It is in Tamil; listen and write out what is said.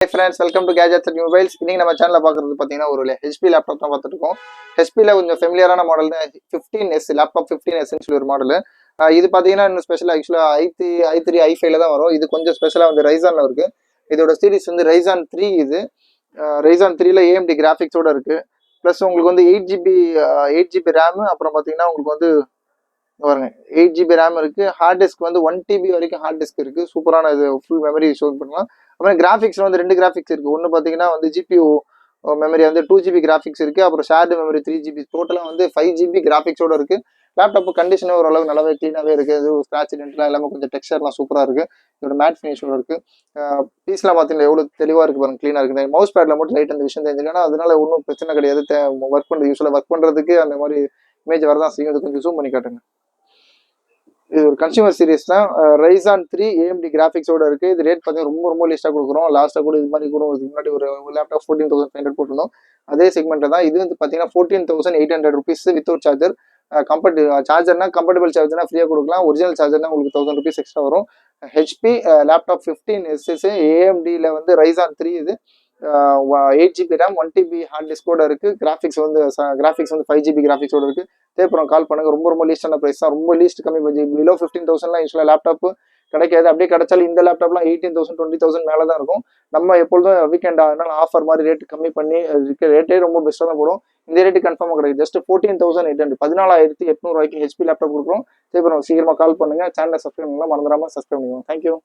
Hey friends, welcome to Gadgets and Mobiles. இன்னைக்கு நம்ம சேனல்ல பார்க்குறது பார்த்தீங்கன்னா ஒரு HP லேப்டாப் தான் பார்த்துட்டு இருக்கோம். HPல கொஞ்சம் ஃபெமிலியரான மாடல் தான் 15S லேப்டாப் 15Sன்னு சொல்லி ஒரு மாடல். இது பார்த்தீங்கன்னா இன்னும் ஸ்பெஷலாக ஆக்சுவலாக i3 i5ல தான் வரும். இது கொஞ்சம் ஸ்பெஷலாக வந்து ரைசானில் இருக்கு. இதோட சீரிஸ் வந்து ரைசான் 3 இது. ரைசான் 3ல AMD கிராஃபிக்ஸோட இருக்கு. ப்ளஸ் உங்களுக்கு வந்து 8GB ரேம், அப்புறம் பார்த்தீங்கன்னா உங்களுக்கு வந்து பாருங்க 8GB ரேம் இருக்கு. ஹார்ட் டிஸ்க் வந்து 1 TB வரைக்கும் ஹார்ட் டிஸ்க் இருக்கு. சூப்பரான இது ஃபுல் மெமரி ஷோ பண்ணலாம். அப்புறம் கிராஃபிக்ஸ் வந்து 2 கிராஃபிக்ஸ் இருக்கு. ஒன்று பார்த்தீங்கன்னா வந்து GPU மெமரி வந்து 2GB கிராஃபிக்ஸ் இருக்கு. அப்புறம் ஷேர்டு மெமரி 3GB, டோட்டலாக வந்து 5GB கிராஃபிக்ஸோட இருக்கு. லேப்டாப் கண்டிஷனே ஓரளவு நல்லாவே க்ளீனாகவே இருக்கு. இது ஸ்க்ராட்ச் டென்ட்லாம் எல்லாமே கொஞ்சம் டெக்ஸ்சர்லாம் சூப்பராக இருக்கு. இதோட மேட் ஃபினிஷோட இருக்கு. பீஸ்லாம் பார்த்தீங்கன்னா எவ்வளோ தெளிவாக இருக்கு பாருங்க, க்ளீனாக இருக்கு. மவுஸ் பேட்ல மட்டும் லைட் அந்த விஷயம் தெரிஞ்சுக்கன்னா அதனால ஒன்றும் பிரச்சனை கிடையாது. ஒர்க் பண்ணுறது யூஸ்வலாக ஒர்க் பண்ணுறதுக்கு அந்த மாதிரி இமேஜ் வரதான் செய்யும். இது கொஞ்சம் ஜூம் பண்ணி காட்டுங்க. இது ஒரு கன்சியூமர் சீரிஸ் தான். ரைசான் 3 AMD கிராஃபிக்ஸோட இருக்கு. இது ரேட் பார்த்தீங்கன்னா ரொம்ப ரொம்ப லீஸ்ட்டாக கொடுக்குறோம். லாஸ்ட்டாக கூட இது மாதிரி கூட முன்னாடி ஒரு லேப்டாப் 14,500 போட்டிருந்தோம். அதே செக்மெண்ட்டில் தான் இது வந்து பார்த்தீங்கன்னா 14,800 ருபீஸ் வித்தவுட் சார்ஜர். சார்ஜர்னா கம்பர்டபிள் சார்ஜர்னா ஃப்ரீயாக கொடுக்கலாம். ஒரிஜினல் சார்ஜர்னா உங்களுக்கு 1000 ருபீஸ் எக்ஸ்ட்ரா வரும். HP லேப்டாப் 15SS AMDல வந்து ரைசான் 3 இது. 8GB ரேம், 1 TB ஹார்ட் டிஸ்கோட இருக்கு. கிராஃபிக்ஸ் வந்து 5GB கிராஃபிக்ஸோட இருக்கு. தேவைப்படும் கால் பண்ணுங்க. ரொம்ப ரொம்ப லீஸ்டான பிரைஸ் தான். ரொம்ப லீஸ்ட் கம்மி பட்ஜெட். பிலோ 15,000லாம் யூஸ்வலாக லேப்டாப் கிடைக்காது. அப்படியே கிடைச்சாலும் இந்த லேப்டாப்லாம் 18,000 20,000 மேலே தான் இருக்கும். நம்ம எப்பொழுதும் வீக்கெண்ட் அதனால ஆஃபர் மாதிரி ரேட் கம்மி பண்ணி ரேட்டே ரொம்ப பெஸ்ட்டாக தான் போடும். இந்த ரேட்டு கன்ஃபார்மாக கிடைக்கும். ஜஸ்ட் 14,800 14,800 ரூபாய்க்கு HP லேப்டாப் கொடுக்குறோம். தேவைப்படும் சீக்கிரமாக கால் பண்ணுங்க. சேனலை சப்ஸ்கிரைப் பண்ணலாம் மறந்துடாமல் சப்ஸ்கிரைப் பண்ணுவோம். தேங்க்யூ.